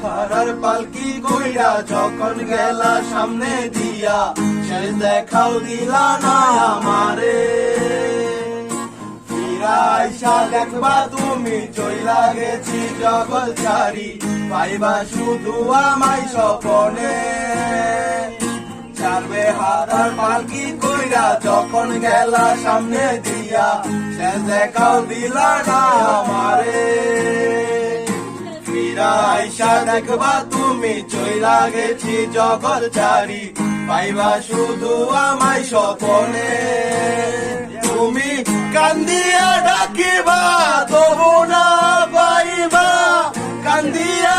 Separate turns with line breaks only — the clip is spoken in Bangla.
হারার পালকি কইরা যখন গেলা সামনে দিয়া, সে দেখাও দিলা না আমারে। ফিরা আইসা দেখবা তুমি চইলা গেছি জগৎ ছাড়ি, পাইবা শুধু আমায় স্বপনে। ছাড়বে হারার পালকি কইরা যখন গেলা সামনে দিয়া, সে দেখাও দিলা না আমারে। আইসা দেখবা তুমি চইলা গেছি জগৎ ছাড়ি, পাইবা শুধু আমায় স্বপনে। তুমি কান্দিয়া ডাকিবা তবু না পাইবা, কান্দিয়া